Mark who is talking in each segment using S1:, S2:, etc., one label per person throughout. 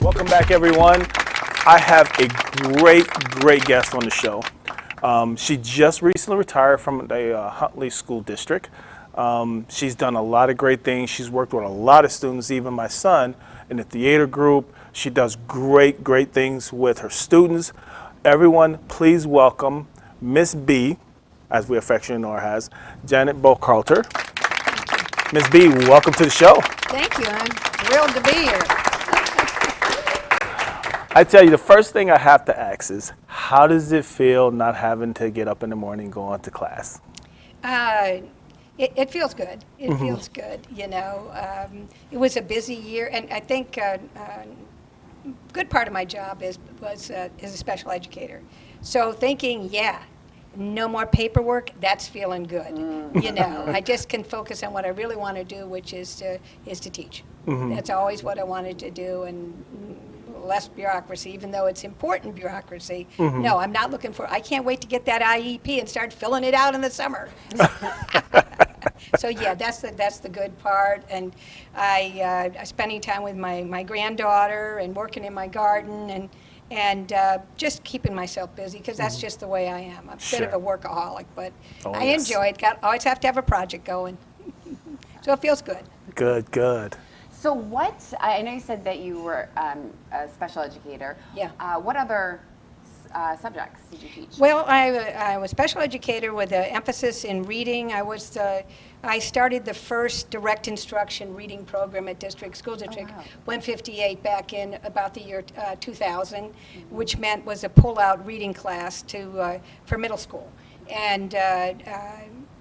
S1: Welcome back, everyone. I have a great guest on the show. She just recently retired from the Huntley School District. She's done a lot of great things. She's worked with a lot of students, even my son, in the theater group. She does great things with her students. Everyone, please welcome Miss B, as we affectionately know her as, Janet Burkhalter. Miss B, welcome to the show.
S2: Thank you. I'm thrilled to be here.
S1: I tell you, the first thing I have to ask is, how does it feel not having to get up in the morning and go on to class?
S2: It feels good. It feels good, you know. It was a busy year, and I think a good part of my job was as a special educator. So thinking, no more paperwork, that's feeling good. You know, I just can focus on what I really want to do, which is to teach. That's always what I wanted to do, and less bureaucracy, even though it's important bureaucracy. No, I'm not looking for, I can't wait to get that IEP and start filling it out in the summer. So yeah, that's the good part. And I spending time with my granddaughter and working in my garden and just keeping myself busy, because that's just the way I am. I'm a bit of a workaholic, but I enjoy it. Always have to have a project going. So it feels good.
S1: Good.
S3: So I know you said that you were a special educator.
S2: Yeah.
S3: What other subjects did you teach?
S2: Well, I was a special educator with an emphasis in reading. I started the first direct instruction reading program at School District 158 back in about the year 2000, which was a pull-out reading class for middle school. And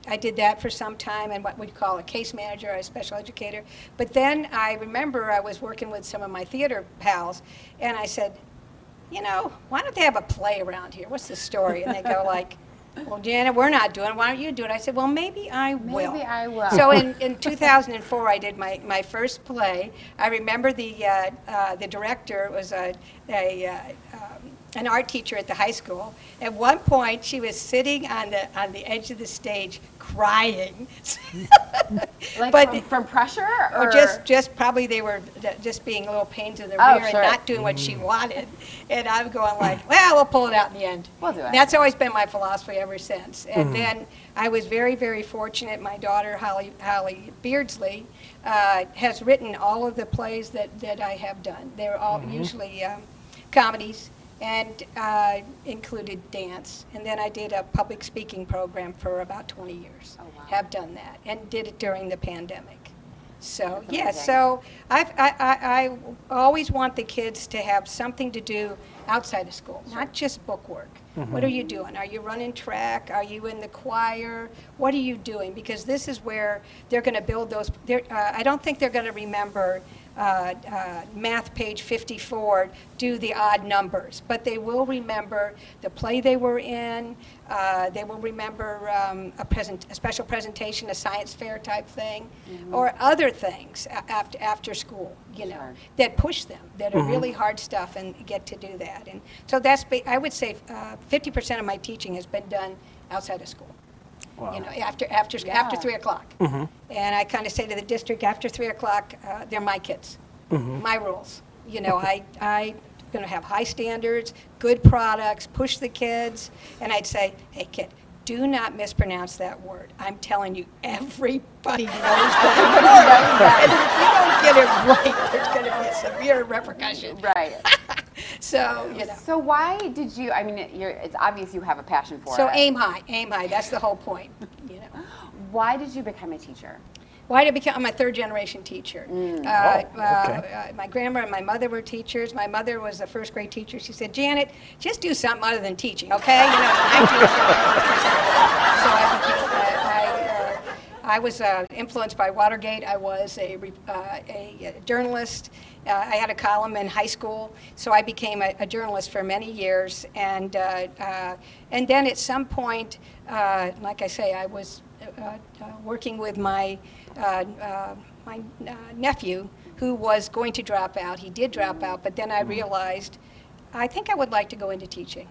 S2: I did that for some time, and what we'd call a case manager, a special educator. But then I remember I was working with some of my theater pals, and I said, you know, why don't they have a play around here? What's the story? And they go like, well, Janet, we're not doing it. Why don't you do it? I said, well, maybe I will.
S3: Maybe I will.
S2: So in 2004, I did my first play. I remember the director was an art teacher at the high school. At one point, she was sitting on the edge of the stage crying.
S3: Like from pressure?
S2: Or just probably they were just being little pains in the rear and not doing what she wanted. And I'm going like, well, we'll pull it out in the end.
S3: We'll do it.
S2: That's always been my philosophy ever since. And then I was very fortunate. My daughter, Holly Beardsley, has written all of the plays that I have done. They're all usually comedies, and included dance. And then I did a public speaking program for about 20 years. Oh, wow. Have done that, and did it during the pandemic. So so I always want the kids to have something to do outside of school, not just book work. What are you doing? Are you running track? Are you in the choir? What are you doing? Because this is where they're going to build those. I don't think they're going to remember math page 54, do the odd numbers, but they will remember the play they were in. They will remember a special presentation, a science fair type thing, or other things after school, that push them, that are really hard stuff, and get to do that. And so I would say 50% of my teaching has been done outside of school. Wow. After 3 o'clock. And I kind of say to the district, after 3 o'clock, they're my kids, my rules. I'm going to have high standards, good products, push the kids. And I'd say, hey, kid, do not mispronounce that word. I'm telling you, everybody knows that word. And if you don't get it right, there's going to be a severe repercussion.
S3: Right.
S2: So,
S3: So why did you, it's obvious you have a passion for it.
S2: So aim high, that's the whole point,
S3: Why did you become a teacher?
S2: Why did I become? I'm a third-generation teacher. My grandma and my mother were teachers. My mother was a first-grade teacher. She said, Janet, just do something other than teaching, okay? I was influenced by Watergate. I was a journalist. I had a column in high school, so I became a journalist for many years. And then at some point, like I say, I was working with my nephew, who was going to drop out. He did drop out, but then I realized, I think I would like to go into teaching,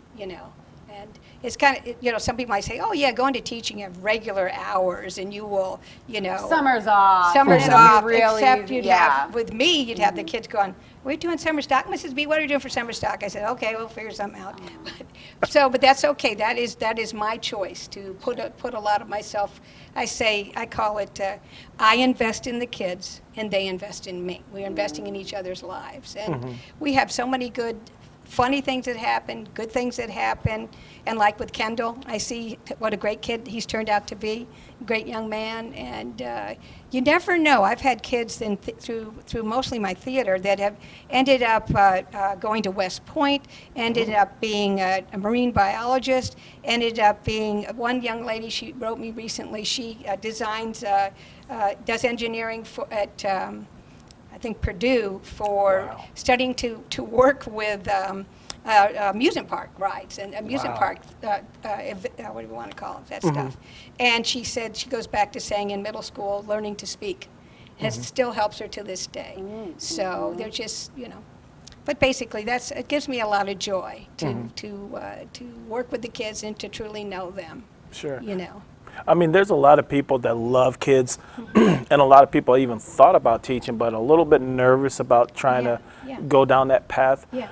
S2: And it's kind of, you know, some people might say, oh yeah, go into teaching, you have regular hours and you will, you know.
S3: Summer's off.
S2: Summer's
S3: and it'll be
S2: off,
S3: really
S2: except
S3: easy.
S2: you'd
S3: Yeah.
S2: have, with me, you'd have the kids going, "We're doing summer stock, Mrs. B. What are you doing for summer stock?" I said, "Okay, we'll figure something out." But that's okay. That is my choice to put a lot of myself. I call it. I invest in the kids, and they invest in me. We're investing in each other's lives, and we have so many good, funny things that happen, good things that happen, and like with Kendall, I see what a great kid he's turned out to be, great young man, and you never know. I've had kids through mostly my theater that have ended up going to West Point, ended up being a marine biologist, ended up being one young lady. She wrote me recently. She designs, does engineering at I think Purdue for
S1: Wow.
S2: studying to work with amusement park rides and amusement
S1: Wow.
S2: park, what do you want to call it, that stuff. And she said she goes back to saying in middle school, learning to speak still helps her to this day. So they're just, you know, but basically it gives me a lot of joy to work with the kids and to truly know them,
S1: Sure.
S2: you know.
S1: I mean, there's a lot of people that love kids, and a lot of people even thought about teaching, but a little bit nervous about trying to
S2: Yeah.
S1: go down that path.
S2: Yeah.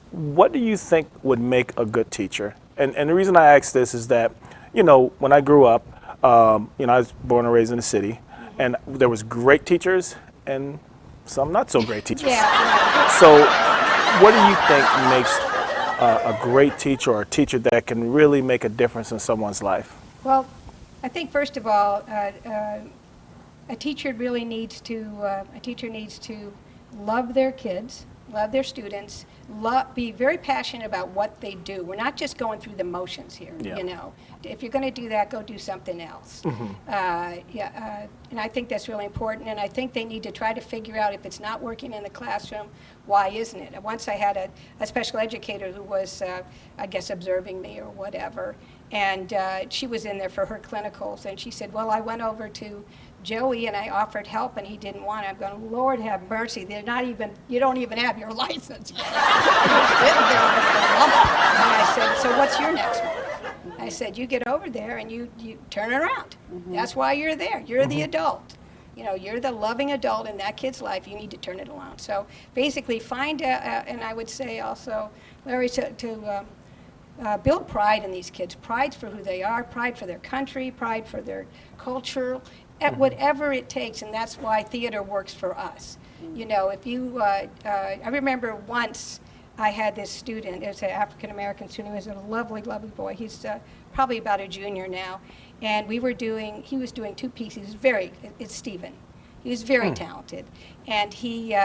S1: What do you think would make a good teacher? And the reason I ask this is that, you know, when I grew up, you know, I was born and raised in the city, and there was great teachers and some not so great teachers.
S2: Yeah, right.
S1: So what do you think makes a great teacher or a teacher that can really make a difference in someone's life?
S2: Well, I think first of all, a teacher really needs to love their kids, love their students, be very passionate about what they do. We're not just going through the motions here,
S1: Yeah.
S2: you know. If you're going to do that, go do something else. And I think that's really important. And I think they need to try to figure out if it's not working in the classroom, why isn't it? Once I had a special educator who was, I guess, observing me or whatever, and she was in there for her clinicals, and she said, well, I went over to Joey and I offered help and he didn't want it. I'm going, Lord have mercy, you don't even have your license yet. You're sitting there with the lump. And I said, so what's your next move? I said, you get over there and you turn it around. That's why you're there. You're the adult. You know, you're the loving adult in that kid's life. You need to turn it around. So basically find, and I would say also, Larry, to build pride in these kids. Pride for who they are, pride for their country, pride for their culture, at whatever it takes, and that's why theater works for us. You know, if you, I remember once I had this student, it was an African-American student, he was a lovely, lovely boy. He's probably about a junior now, and he was doing two pieces. It's Stephen. He was very talented, and he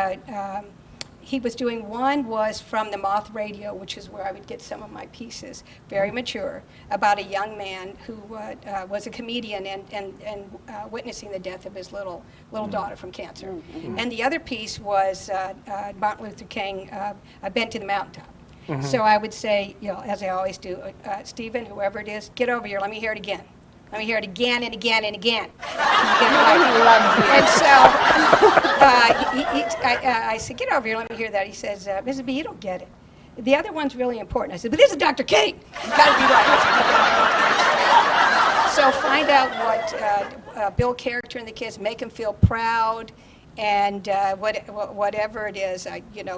S2: was doing, one was from the Moth Radio, which is where I would get some of my pieces, very mature, about a young man who was a comedian and witnessing the death of his little daughter from cancer. And the other piece was Martin Luther King, A Bend to the Mountaintop. So I would say, you know, as I always do, Stephen, whoever it is, get over here, let me hear it again. Let me hear it again and again and again. And so I said, get over here, let me hear that. He says, Mrs. B, you don't get it. The other one's really important. I said, but this is Dr. King. You've got to be right. So find out what build character in the kids, make them feel proud, and whatever it is,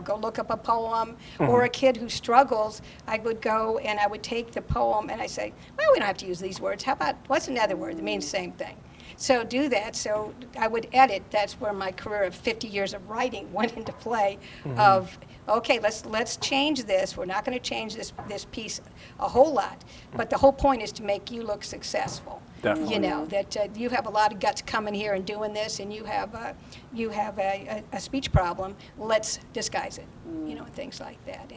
S2: go look up a poem, or a kid who struggles, I would go and I would take the poem and I say, well, we don't have to use these words. How about, what's another word that means the same thing? So do that. So I would edit. That's where my career of 50 years of writing went into play of, okay, let's change this. We're not going to change this piece a whole lot, but the whole point is to make you look successful.
S1: Definitely.
S2: You know, that you have a lot of guts coming here and doing this, and you have a speech problem. Let's disguise it, you know, and things like that.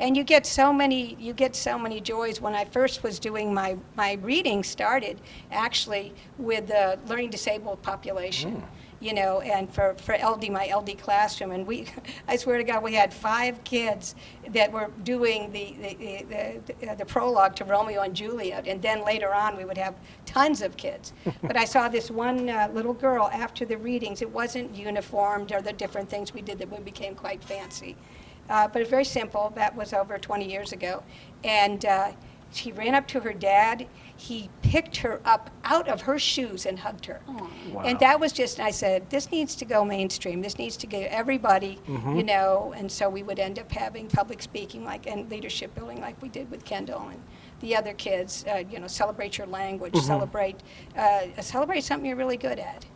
S2: And you get so many joys. When I first was doing my reading, started actually with the learning disabled population. You know, and for LD, my LD classroom, and I swear to God, we had 5 kids that were doing the prologue to Romeo and Juliet, and then later on we would have tons of kids. But I saw this one little girl after the readings. It wasn't uniformed or the different things we did that we became quite fancy. but it's very simple. That was over 20 years ago. And she ran up to her dad. He picked her up out of her shoes and hugged her.
S1: Wow.
S2: And that was just, I said, this needs to go mainstream. This needs to get everybody, you know, and so we would end up having public speaking and leadership building like we did with Kendall and the other kids, you know, celebrate your language, celebrate something you're really good at,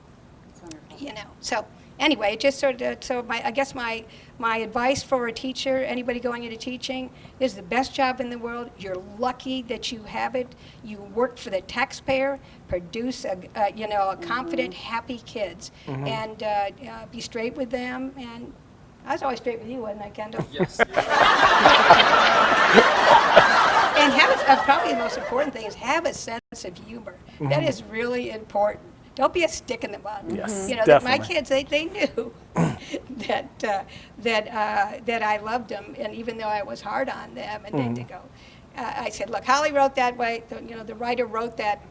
S2: you know. So anyway, just sort of, I guess my advice for a teacher, anybody going into teaching, is the best job in the world. You're lucky that you have it. You work for the taxpayer, produce a confident, happy kids, and be straight with them. And I was always straight with you, wasn't I, Kendall?
S4: Yes.
S2: And have probably the most important thing is have a sense of humor. That is really important. Don't be a stick in the mud.
S1: Yes,
S2: You know,
S1: definitely.
S2: my kids, they knew that I loved them, and even though I was hard on them, and then to go, I said, look, Holly wrote that way. You know, the writer wrote that,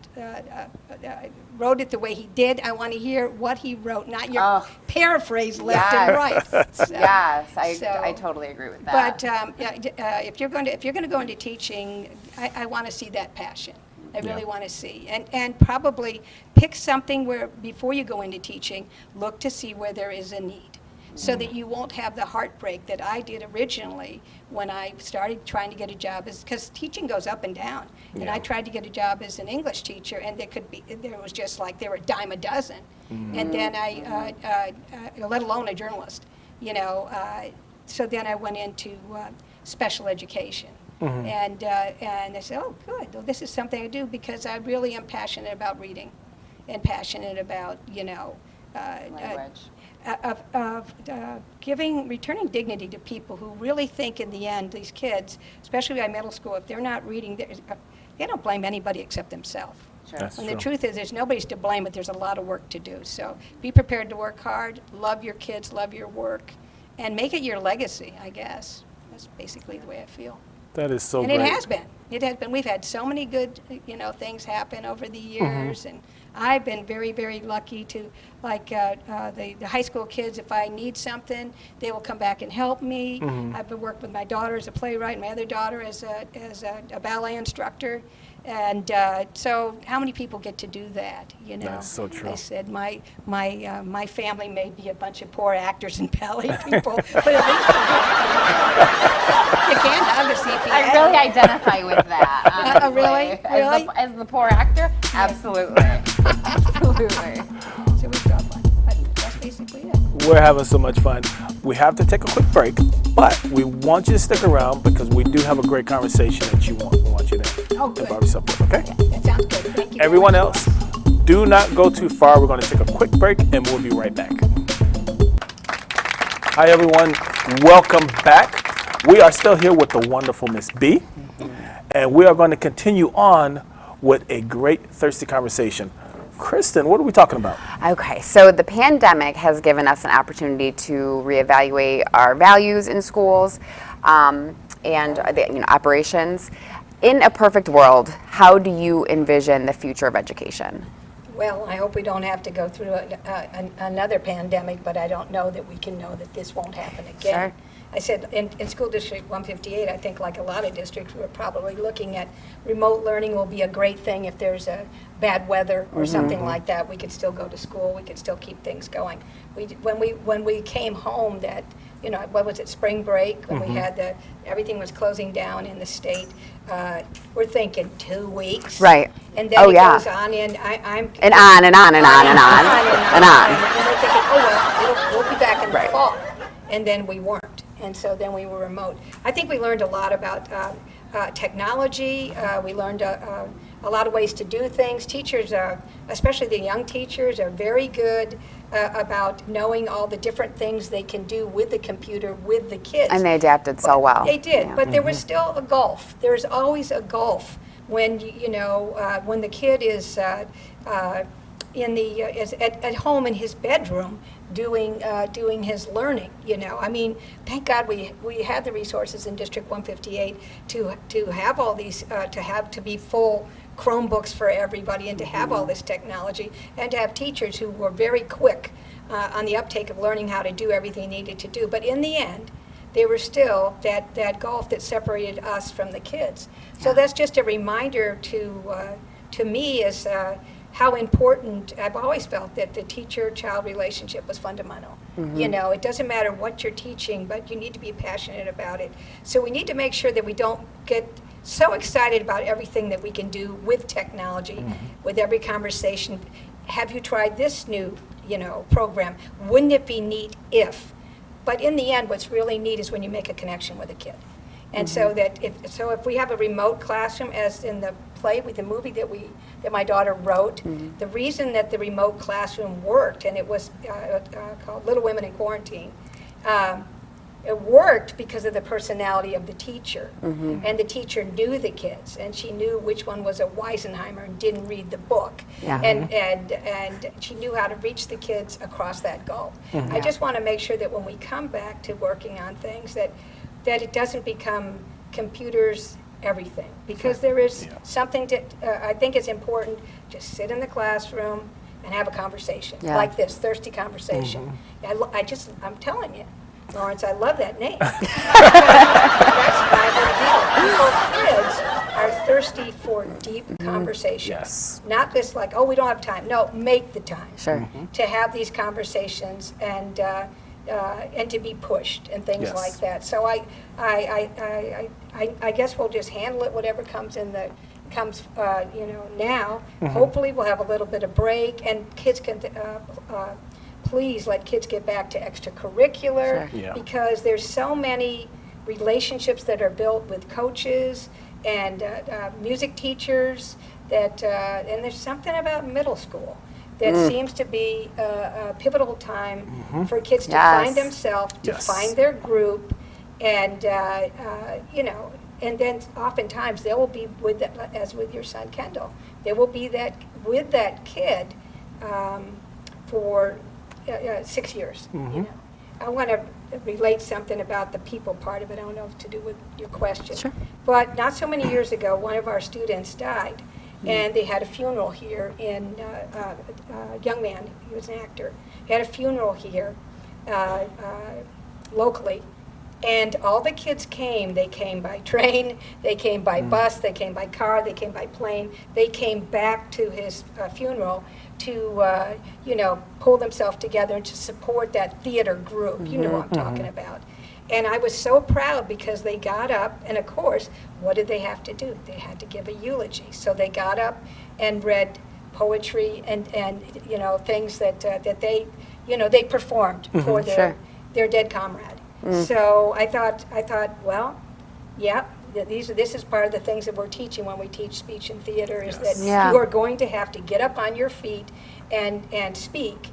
S2: wrote it the way he did. I want to hear what he wrote, not your paraphrase left and right. So,
S3: Yes, I totally agree with that.
S2: But if you're going to go into teaching, I want to see that passion. I really want to see. And probably pick something where, before you go into teaching, look to see where there is a need, so that you won't have the heartbreak that I did originally when I started trying to get a job, because teaching goes up and down. And I tried to get a job as an English teacher, and there was just like, there were a dime a dozen. And then let alone a journalist, you know. So then I went into special education. And I said, oh, good. Well, this is something I do because I really am passionate about reading and passionate about, you know,
S3: Language.
S2: returning dignity to people who really think in the end, these kids, especially by middle school, if they're not reading, they don't blame anybody except themselves.
S3: Sure.
S1: That's
S2: And
S1: true.
S2: the truth is, there's nobody's to blame, but there's a lot of work to do. So be prepared to work hard, love your kids, love your work, and make it your legacy, I guess. That's basically the way I feel.
S1: That is so
S2: And
S1: great.
S2: it has been. It has been. We've had so many good, you know, things happen over the years, and I've been very, very lucky to, like, the high school kids. If I need something, they will come back and help me. I've been working with my daughter as a playwright, my other daughter as a ballet instructor, and so how many people get to do that? You know,
S1: That's so true.
S2: I said my family may be a bunch of poor actors and ballet people, but at least you can't have a CPA.
S3: I really identify with that. Honestly.
S2: Really? Really?
S3: As the poor actor? Absolutely. Absolutely.
S2: So we've got fun. But that's basically it.
S1: We're having so much fun. We have to take a quick break, but we want you to stick around because we do have a great conversation that we want you to
S2: good.
S1: involve yourself with, okay?
S2: That sounds good. Thank you.
S1: Everyone else, do not go too far. We're going to take a quick break and we'll be right back. Hi everyone, welcome back. We are still here with the wonderful Miss B, and we are going to continue on with a great Thirsty Conversation. Kristen, what are we talking about?
S3: Okay, so the pandemic has given us an opportunity to reevaluate our values in schools and operations. In a perfect world, how do you envision the future of education?
S2: Well, I hope we don't have to go through another pandemic, but I don't know that we can know that this won't happen again.
S3: Sure.
S2: I said in School District 158, I think like a lot of districts, we're probably looking at remote learning will be a great thing if there's a bad weather or something like that. We could still go to school. We could still keep things going. When we came home, that, you know, what was it, spring break, when we had everything was closing down in the state, we're thinking 2 weeks.
S3: Right.
S2: And then
S3: Oh,
S2: it
S3: yeah.
S2: goes on, and I'm
S3: And on and on and on and on and on.
S2: And we're thinking, oh, well, we'll be back in the
S3: Right.
S2: fall. And then we weren't. And so then we were remote. I think we learned a lot about technology. We learned a lot of ways to do things. Teachers, especially the young teachers, are very good about knowing all the different things they can do with the computer with the kids.
S3: And they adapted so well.
S2: They did,
S3: Yeah.
S2: but there was still a gulf. There's always a gulf when when the kid is at home in his bedroom doing his learning. You know, I mean, thank God we had the resources in District 158 to have all these to be full Chromebooks for everybody and to have all this technology and to have teachers who were very quick on the uptake of learning how to do everything they needed to do. But in the end, they were still that gulf that separated us from the kids. So that's just a reminder to me is how important, I've always felt that the teacher-child relationship was fundamental. You know, it doesn't matter what you're teaching, but you need to be passionate about it. So we need to make sure that we don't get so excited about everything that we can do with technology, with every conversation. Have you tried this new, program? Wouldn't it be neat if? But in the end, what's really neat is when you make a connection with a kid. And so that if we have a remote classroom, as in the play with the movie that my daughter wrote, the reason that the remote classroom worked, and it was called Little Women in Quarantine, it worked because of the personality of the teacher. And the teacher knew the kids, and she knew which one was a Weisenheimer and didn't read the book. And she knew how to reach the kids across that gulf. I just want to make sure that when we come back to working on things that it doesn't become computers everything, because there is something that I think is important. Just sit in the classroom and have a conversation like this, Thirsty Conversation. I'm telling you, Lawrence, I love that name. That's my whole deal. People, kids are thirsty for deep conversation.
S1: Yes.
S2: Not just like, oh, we don't have time. No, make the time
S3: Sure.
S2: to have these conversations and to be pushed and things like that. So I guess we'll just handle it, whatever comes now. Hopefully we'll have a little bit of break, and kids can please let kids get back to extracurricular, because there's so many relationships that are built with coaches and music teachers that and there's something about middle school that seems to be a pivotal time for kids to find themselves, to find their group, and and then oftentimes they will be with that, as with your son Kendall, they will be with that kid for 6 years. I want to relate something about the people part of it. I don't know if to do with your question.
S3: Sure.
S2: But not so many years ago, one of our students died. And they had a funeral here in, a young man, he was an actor, he had a funeral here locally. And all the kids came. They came by train, they came by bus, they came by car, they came by plane. They came back to his funeral to, pull themselves together and to support that theater group. You know what I'm talking about. And I was so proud because they got up, and of course, what did they have to do? They had to give a eulogy. So they got up and read poetry and things that they, they performed for their dead comrade. So I thought, well, this is part of the things that we're teaching when we teach speech and theater, is that you are going to have to get up on your feet and speak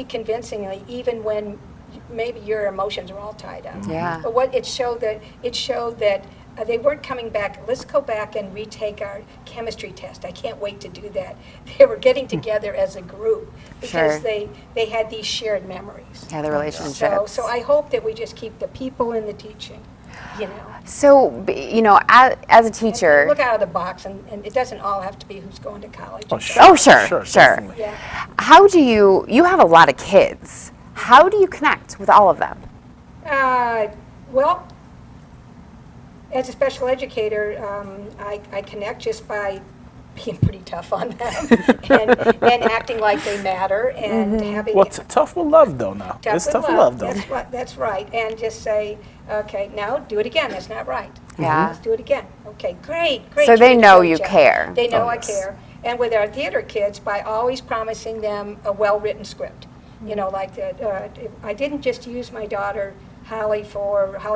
S2: convincingly, even when maybe your emotions are all tied up. But what it showed that they weren't coming back. Let's go back and retake our chemistry test. I can't wait to do that. They were getting together as a group because they had these shared memories.
S3: The relationships.
S2: So I hope that we just keep the people in the teaching.
S3: So, as a teacher,
S2: and look out of the box, and it doesn't all have to be who's going to college.
S3: Sure.
S1: Definitely.
S3: How do you have a lot of kids. How do you connect with all of them?
S2: Well, as a special educator, I connect just by being pretty tough on them and acting like they matter and having.
S1: Well, tough with love, though. Now it's tough with love, though.
S2: That's right. And just say, okay, now do it again. That's not right. Let's do it again. Okay, great.
S3: So they know you care.
S2: They know I care. And with our theater kids, by always promising them a well-written script. Like I didn't just use my daughter Holly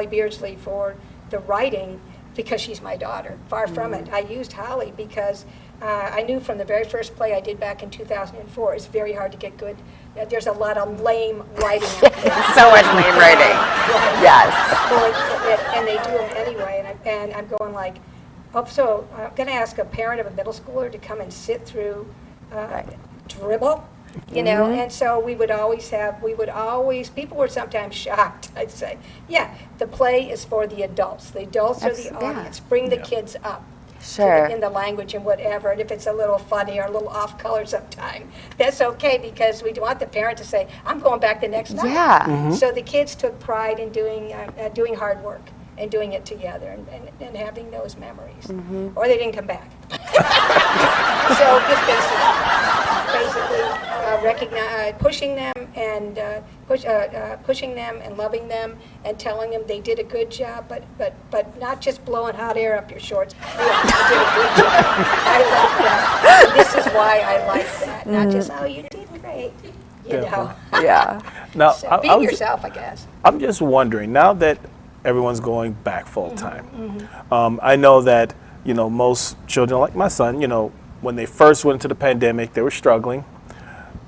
S2: Beardsley for the writing because she's my daughter. Far from it. I used Holly because I knew from the very first play I did back in 2004, it's very hard to get good. There's a lot of lame writing.
S3: So much lame writing. Yes.
S2: And they do them anyway. And I'm going like, so I'm going to ask a parent of a middle schooler to come and sit through dribble. And so we would always, people were sometimes shocked. I'd say, the play is for the adults. The adults are the audience. Bring the kids up.
S3: Sure.
S2: in the language and whatever. And if it's a little funny or a little off color sometime, that's okay, because we want the parent to say, I'm going back the next night.
S3: Yeah.
S2: So the kids took pride in doing hard work and doing it together and having those memories. Or they didn't come back. So just basically pushing them and pushing them and loving them and telling them they did a good job, but not just blowing hot air up your shorts. You did a good job. I like that. And this is why I like that. Not just, oh, you did great. You know.
S3: Yeah.
S1: Now,
S2: So be yourself, I guess.
S1: I'm just wondering, now that everyone's going back full time, I know that, most children, like my son, when they first went into the pandemic, they were struggling.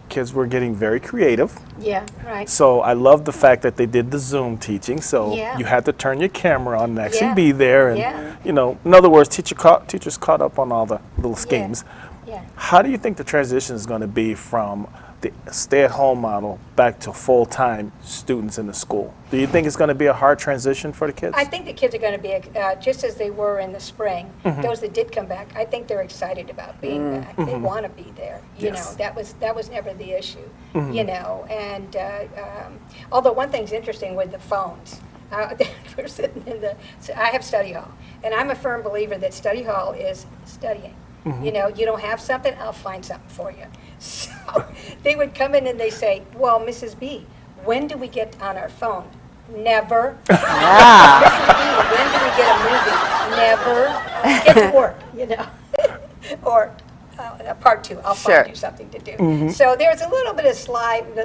S1: Kids were getting very creative.
S2: Yeah, right.
S1: So I love the fact that they did the Zoom teaching. So
S2: Yeah.
S1: you had to turn your camera on and actually
S2: Yeah.
S1: be there. And,
S2: Yeah.
S1: in other words, teachers caught up on all the little schemes.
S2: Yeah.
S1: How do you think the transition is going to be from the stay-at-home model back to full-time students in the school? Do you think it's going to be a hard transition for the kids?
S2: I think the kids are going to be, just as they were in the spring, those that did come back, I think they're excited about being back. They want to be there. You
S1: Yes.
S2: know, that was never the issue, and although one thing's interesting with the phones. We're sitting so I have study hall, and I'm a firm believer that study hall is studying. You don't have something, I'll find something for you. So they would come in and they say, well, Mrs. B, when do we get on our phone? Never.
S3: Yeah.
S2: Mrs. B, when do we get a movie? Never. Get to work, or part two, I'll
S3: Sure.
S2: find you something to do. So there's a little bit of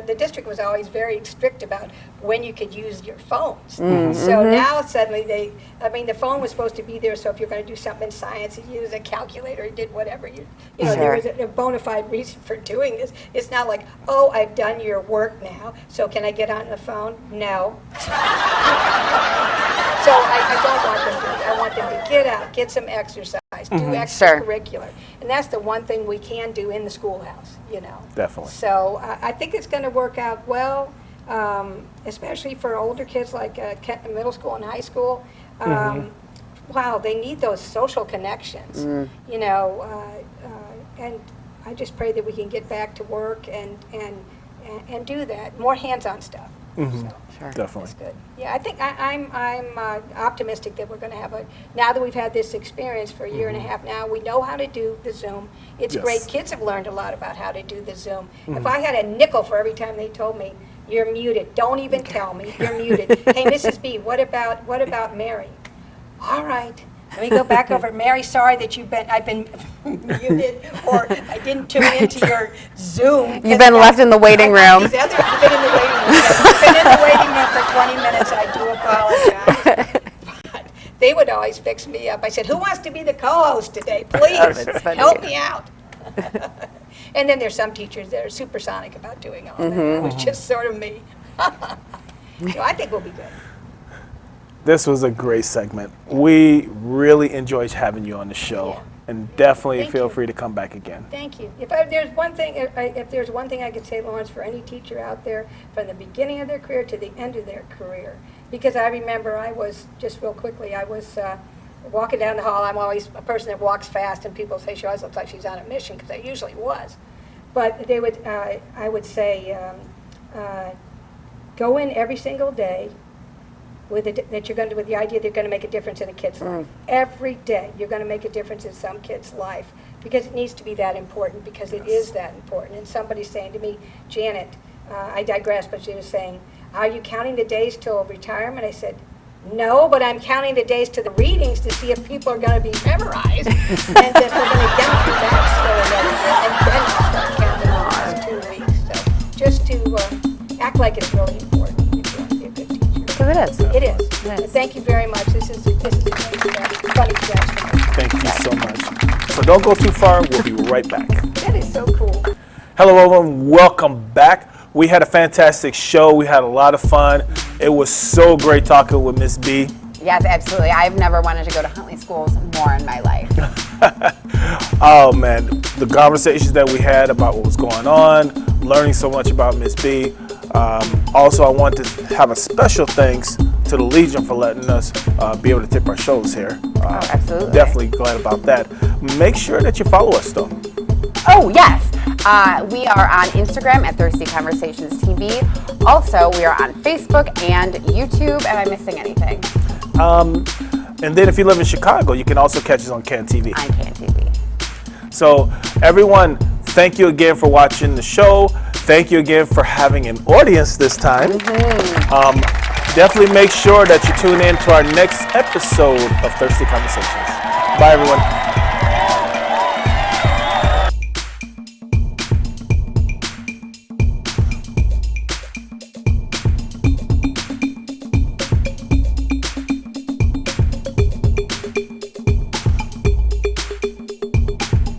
S2: the district was always very strict about when you could use your phones. So now suddenly the phone was supposed to be there, so if you're going to do something in science, you use a calculator, you did whatever, there
S3: Sure.
S2: was a bona fide reason for doing this. It's not like, oh, I've done your work now, so can I get on the phone? No. So I don't want them to. I want them to get out, get some exercise, do extracurricular, and that's the one thing we can do in the schoolhouse.
S1: Definitely.
S2: So I think it's going to work out well, especially for older kids like middle school and high school. Wow, they need those social connections. And I just pray that we can get back to work and do that, more hands-on stuff. So.
S3: Sure.
S1: Definitely.
S2: That's good. Yeah, I think I'm optimistic that we're going to have now that we've had this experience for a year and a half now, we know how to do the Zoom. It's
S1: Yes.
S2: great. Kids have learned a lot about how to do the Zoom. If I had a nickel for every time they told me, you're muted, don't even tell me, you're muted. Hey, Mrs. B, what about Mary? All right. Let me go back over. Mary, sorry that I've been muted, or I didn't tune into your Zoom.
S3: You've been left in the waiting room.
S2: You've been in the waiting room. You've been in the waiting room for 20 minutes. I do apologize. But they would always fix me up. I said, who wants to be the co-host today? Please
S3: That's funny.
S2: help me out. And then there's some teachers that are supersonic about doing all that, which is just sort of me. So I think we'll be good.
S1: This was a great segment. We really enjoyed having you on the show.
S2: Yeah.
S1: And definitely
S2: Thank
S1: feel
S2: you.
S1: free to come back again.
S2: Thank you. If there's one thing I could say, Lawrence, for any teacher out there, from the beginning of their career to the end of their career, because I remember I was, just real quickly, I was walking down the hall. I'm always a person that walks fast, and people say she always looks like she's on a mission, because I usually was. But I would say, go in every single day with the idea that you're going to make a difference in a kid's life. Every day you're going to make a difference in some kid's life, because it needs to be that important, because it is that important. And somebody's saying to me, Janet, I digress, but she was saying, are you counting the days till retirement? I said, no, but I'm counting the days to the readings to see if people are going to be memorized, and that we're going to get through that and then start counting the last 2 weeks. So just to act like it's really important if you want to be a good teacher.
S3: Because it is.
S2: It is.
S3: It is.
S2: Thank you very much. This is a great funny suggestion.
S1: Thank you so much. So don't go too far. We'll be right back.
S2: That is so cool.
S1: Hello, everyone. Welcome back. We had a fantastic show. We had a lot of fun. It was so great talking with Miss B.
S3: Yes, absolutely. I've never wanted to go to Huntley schools more in my life.
S1: Oh, man. The conversations that we had about what was going on, learning so much about Miss B. Also, I want to have a special thanks to the Legion for letting us be able to tip our shows here.
S3: Absolutely.
S1: Definitely glad about that. Make sure that you follow us, though.
S3: Oh, yes. We are on Instagram at Thirsty Conversations TV. Also, we are on Facebook and YouTube. Am I missing anything?
S1: And then if you live in Chicago, you can also catch us on cantv.
S3: On cantv.
S1: So everyone, thank you again for watching the show. Thank you again for having an audience this time. Definitely make sure that you tune in to our next episode of Thirsty Conversations. Bye, everyone.